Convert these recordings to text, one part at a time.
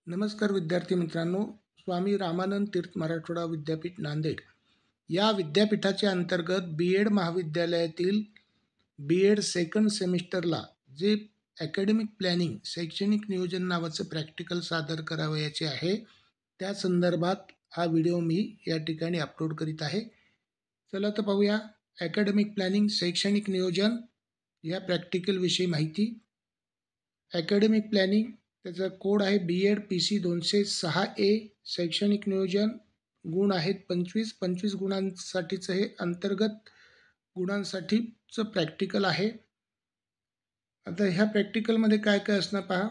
नमस्कार विद्यार्थी मित्रांनो. स्वामी रामानंद तीर्थ मराठवाडा विद्यापीठ नांदेड या विद्यापीठाच्या अंतर्गत बी.एड महाविद्यालयातील बी.एड सेकंड सेमिस्टरला जे अकॅडमिक प्लॅनिंग शैक्षणिक नियोजन नावाचं प्रॅक्टिकल सादर करावयाचे आहे, त्या संदर्भात हा व्हिडिओ मी या ठिकाणी अपलोड करीत आहे. चला तर पाहूया अकॅडमिक प्लॅनिंग शैक्षणिक नियोजन या प्रॅक्टिकलविषयी माहिती. अकॅडमिक प्लॅनिंग त्याचा कोड आहे बी.एड PC 206A. शैक्षणिक नियोजन गुण आहेत 25 गुणांसाठीचं हे अंतर्गत गुणांसाठीचं प्रॅक्टिकल आहे. आता ह्या प्रॅक्टिकलमध्ये काय काय असणार पहा.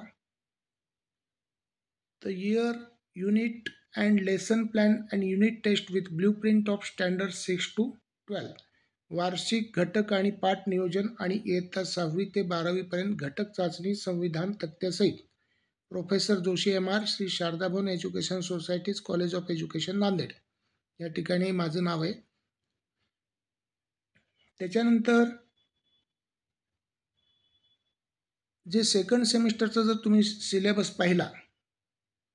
तर year, unit and lesson plan and unit test with blueprint of standard 6 to 12. वार्षिक घटक आणि पाठ नियोजन आणि इयत्ता 6वी ते 12वी पर्यंत घटक चाचणी संविधान तक्त्यासहित. Professor Joshi MR, Shri Sharda Bhavan education society's, college of education Nanded या ठिकाणी माझं नाव आहे. त्याच्यानंतर जे सेकंड सेमिस्टरचा जर तुम्ही सिलेबस पाहिला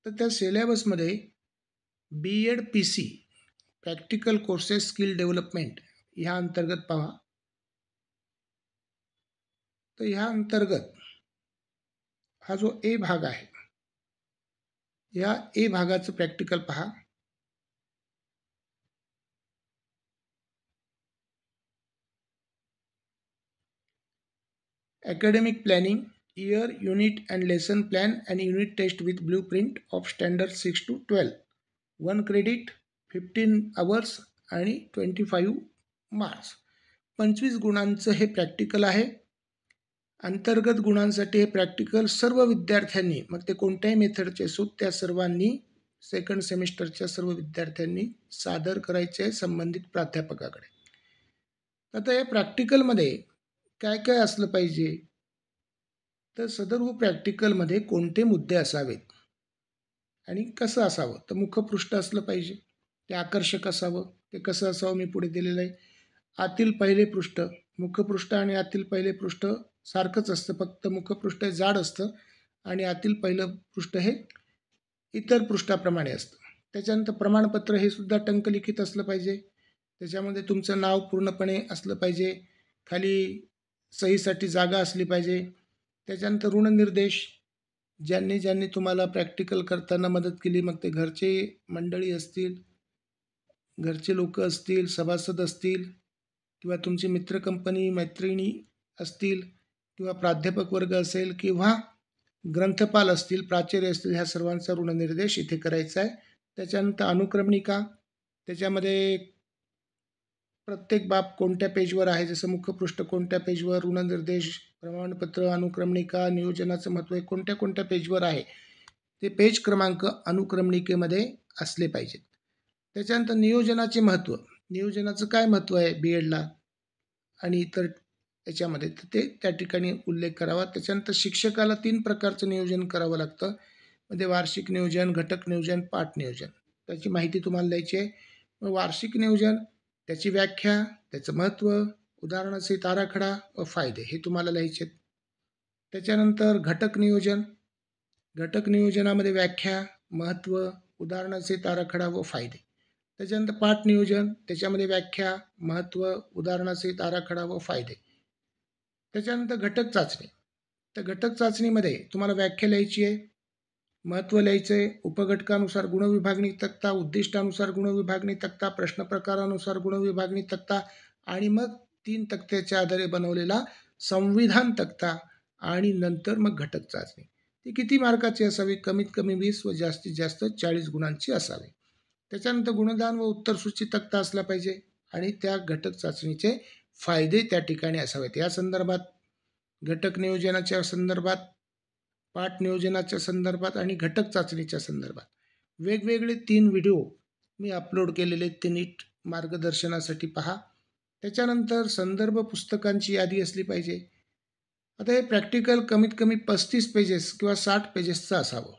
तर त्या सिलेबसमध्ये BEd PC practical courses skill development ह्या अंतर्गत पहा. तर ह्या अंतर्गत हा जो ए भाग आहे, या ए भागाचं प्रॅक्टिकल पहा. Academic planning, year, unit and lesson plan and unit test with blueprint of standard 6 to 12. 1 credit, 15 hours आणि 25 marks. 25 गुणांचं हे प्रॅक्टिकल आहे. अंतर्गत गुणांसाठी हे प्रॅक्टिकल सर्व विद्यार्थ्यांनी, मग ते कोणत्याही मेथडचे असोत, त्या सर्वांनी सेकंड सेमिस्टरच्या सर्व विद्यार्थ्यांनी सादर करायचे आहे संबंधित प्राध्यापकाकडे. आता या प्रॅक्टिकलमध्ये काय काय असलं पाहिजे, तर सदर प्रॅक्टिकलमध्ये कोणते मुद्दे असावेत आणि कसं असावं. तर मुखपृष्ठ असलं पाहिजे, ते आकर्षक असावं. ते कसं असावं मी पुढे दिलेलं आहे. आतील पहिले पृष्ठ, मुखपृष्ठ आणि आतील पहिले पृष्ठ सारखंच असतं, फक्त मुखपृष्ठ जाड असतं आणि आतील पहिलं पृष्ठ हे इतर पृष्ठाप्रमाणे असतं. त्याच्यानंतर प्रमाणपत्र हे सुद्धा टंकलिखित असलं पाहिजे. त्याच्यामध्ये तुमचं नाव पूर्णपणे असलं पाहिजे, खाली सहीसाठी जागा असली पाहिजे. त्याच्यानंतर ऋणनिर्देश, ज्यांनी तुम्हाला प्रॅक्टिकल करताना मदत केली, मग ते घरचे मंडळी असतील, घरचे लोक असतील, सभासद असतील, किंवा तुमची मित्र कंपनी मैत्रिणी असतील, किंवा प्राध्यापक वर्ग असेल, किंवा ग्रंथपाल असतील, प्राचार्य असतील, ह्या सर्वांचा ऋणनिर्देश इथे करायचा आहे. त्याच्यानंतर अनुक्रमणिका, त्याच्यामध्ये प्रत्येक बाब कोणत्या पेजवर आहे, जसं मुखपृष्ठ कोणत्या पेजवर, ऋणनिर्देश, प्रमाणपत्र, अनुक्रमणिका, नियोजनाचं महत्त्व हे कोणत्या कोणत्या पेजवर आहे, ते पेज क्रमांक अनुक्रमणिकेमध्ये असले पाहिजेत. त्याच्यानंतर नियोजनाचे महत्त्व, नियोजनाचं काय महत्त्व आहे बी.एडला आणि इतर याच्यामध्ये, तर ते त्या ठिकाणी उल्लेख करावा. त्याच्यानंतर शिक्षकाला 3 प्रकारचं नियोजन करावं लागतं, म्हणजे वार्षिक नियोजन, घटक नियोजन, पाठ नियोजन. त्याची माहिती तुम्हाला द्यायची आहे. वार्षिक नियोजन, त्याची व्याख्या, त्याचं महत्त्व, उदाहरणासहित आराखडा व फायदे हे तुम्हाला लिहायचे आहेत. त्याच्यानंतर घटक नियोजन, घटक नियोजनामध्ये व्याख्या, महत्त्व, उदाहरणासहित आराखडा व फायदे. त्याच्यानंतर पाठ नियोजन, त्याच्यामध्ये व्याख्या, महत्त्व, उदाहरणासहित आराखडा व फायदे. त्याच्यानंतर घटक चाचणी, तर घटक चाचणीमध्ये तुम्हाला व्याख्या लिहायची आहे, महत्त्व लिहायचं आहे, उपघटकानुसार गुणविभागणी तक्ता, उद्दिष्टानुसार गुणविभागणी तक्ता, प्रश्न प्रकारानुसार गुणविभागणी तक्ता, आणि मग 3 तक्त्याच्या आधारे बनवलेला संविधान तक्ता, आणि नंतर मग घटक चाचणी. ती किती मार्काची असावी, कमीत कमी 20 व जास्तीत जास्त 40 गुणांची असावी. त्याच्यानंतर गुणदान व उत्तरसूची तक्ता असला पाहिजे, आणि त्या घटक चाचणीचे फायदे त्या ठिकाणी असावेत. या संदर्भात, घटक नियोजनाच्या संदर्भात, पाठ नियोजनाच्या संदर्भात आणि घटक चाचणीच्या संदर्भात वेगवेगळे 3 व्हिडिओ मी अपलोड केलेले, ते नीट मार्गदर्शनासाठी पहा. त्याच्यानंतर संदर्भ पुस्तकांची यादी असली पाहिजे. आता हे प्रॅक्टिकल कमीत कमी 35 पेजेस किंवा 60 पेजेसचं असावं.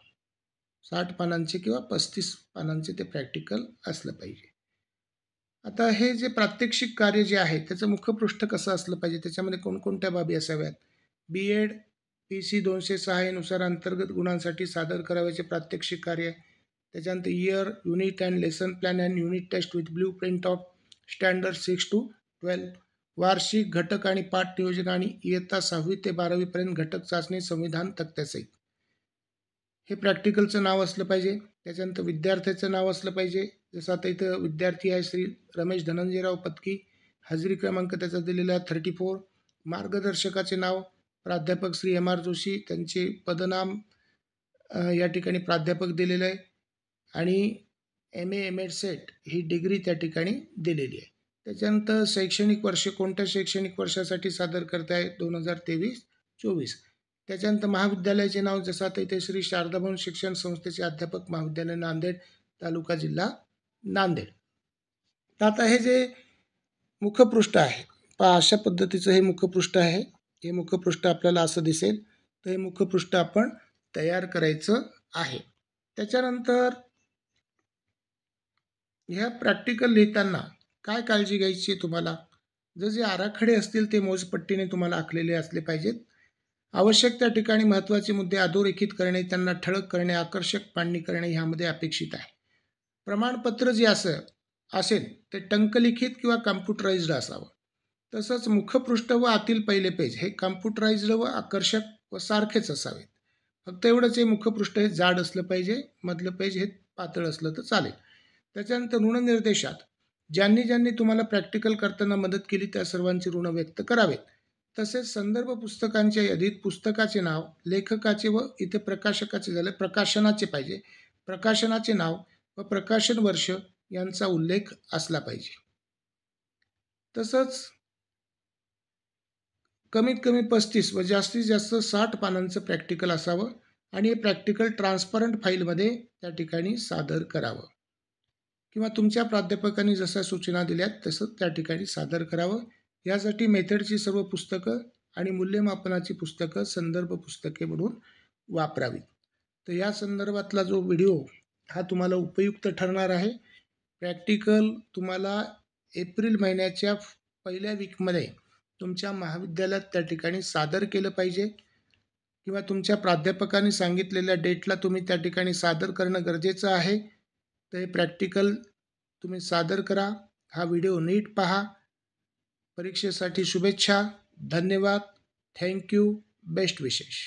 60 पानांचे किंवा 35 पानांचे ते प्रॅक्टिकल असलं पाहिजे. आता हे जे प्रात्यक्षिक कार्य जे आहे, त्याचं मुखपृष्ठ कसं असलं पाहिजे, त्याच्यामध्ये कोणकोणत्या बाबी असाव्यात. बी.एड PC 206 नुसार अंतर्गत गुणांसाठी सादर करावयाचे प्रात्यक्षिक कार्य. त्याच्यानंतर year, unit and lesson plan and unit test with blueprint of standard 6 to 12. वार्षिक घटक आणि पाठ नियोजन आणि इयत्ता 6वी ते 12वीपर्यंत घटक चाचणी संविधान तक्त्यासहित. हे प्रॅक्टिकलचं नाव असलं पाहिजे. त्याच्यानंतर विद्यार्थ्याचं नाव असलं पाहिजे. जसं आता इथं विद्यार्थी आहे श्री रमेश धनंजयराव पत्की, हजेरी क्रमांक त्याचा दिलेला आहे 34. मार्गदर्शकाचे नाव प्राध्यापक श्री M.R. जोशी, त्यांचे पदनाम या ठिकाणी प्राध्यापक दिलेलं आहे आणि MA M.Ed सेट ही डिग्री त्या ठिकाणी दिलेली आहे. त्याच्यानंतर शैक्षणिक वर्ष कोणत्या शैक्षणिक वर्षासाठी सादर करताय 2023-24. त्याच्यानंतर महाविद्यालयाचे नाव जसं आता इथे श्री शारदाभवन शिक्षण संस्थेचे अध्यापक महाविद्यालय नांदेड, तालुका जिल्हा नांदेड. तर आता हे जे मुखपृष्ठ आहे पहा, अशा पद्धतीचं हे मुखपृष्ठ आहे. हे मुखपृष्ठ आपल्याला असं दिसेल. तर हे मुखपृष्ठ आपण तयार करायचं आहे. त्याच्यानंतर ह्या प्रॅक्टिकल लिहिताना काय काळजी घ्यायची तुम्हाला, जे आराखडे असतील ते मोजपट्टीने तुम्हाला आखलेले असले पाहिजेत. आवश्यक त्या ठिकाणी महत्त्वाचे मुद्दे अधोरेखित करणे, त्यांना ठळक करणे, आकर्षक मांडणी करणे ह्यामध्ये अपेक्षित आहे. प्रमाणपत्र जे असेल ते टंकलिखित किंवा कम्प्युटराइज्ड असावं. तसंच मुखपृष्ठ व आतील पहिले पेज हे कम्प्युटराइज्ड व आकर्षक व सारखेच असावेत. फक्त एवढंच, हे मुखपृष्ठ हे जाड असलं पाहिजे, मधलं पेज हे पातळ असलं तर चालेल. त्याच्यानंतर ऋणनिर्देशात ज्यांनी तुम्हाला प्रॅक्टिकल करताना मदत केली त्या सर्वांची ऋण व्यक्त करावेत. तसेच संदर्भ पुस्तकांच्या यादीत पुस्तकाचे नाव, लेखकाचे व इथे प्रकाशकाचे झाले प्रकाशनाचे पाहिजे, प्रकाशनाचे नाव व प्रकाशन वर्ष यांचा उल्लेख असला पाहिजे. तसंच कमीत कमी 35 व जास्तीत जास्त 60 पानांचं प्रॅक्टिकल असावं आणि हे प्रॅक्टिकल ट्रान्सपरंट फाईलमध्ये त्या ठिकाणी सादर करावं किंवा तुमच्या प्राध्यापकांनी जशा सूचना दिल्यात तसं त्या ठिकाणी सादर करावं. यासाठी मेथडची सर्व पुस्तकं आणि मूल्यमापनाची पुस्तकं संदर्भ पुस्तके म्हणून वापरावी. तर या संदर्भातला जो व्हिडिओ हा तुम्हाला उपयुक्त ठरणार आहे. प्रॅक्टिकल तुम्हाला एप्रिल महिन्याच्या पहिल्या वीकमध्ये तुमच्या महाविद्यालयात त्या ठिकाणी सादर केलं पाहिजे किंवा तुमच्या प्राध्यापकांनी सांगितलेल्या डेटला तुम्ही त्या ठिकाणी सादर करणं गरजेचं आहे. तर हे प्रॅक्टिकल तुम्ही सादर करा. हा व्हिडिओ नीट पहा. परीक्षेसाठी शुभेच्छा. धन्यवाद. थँक्यू. बेस्ट विशेष.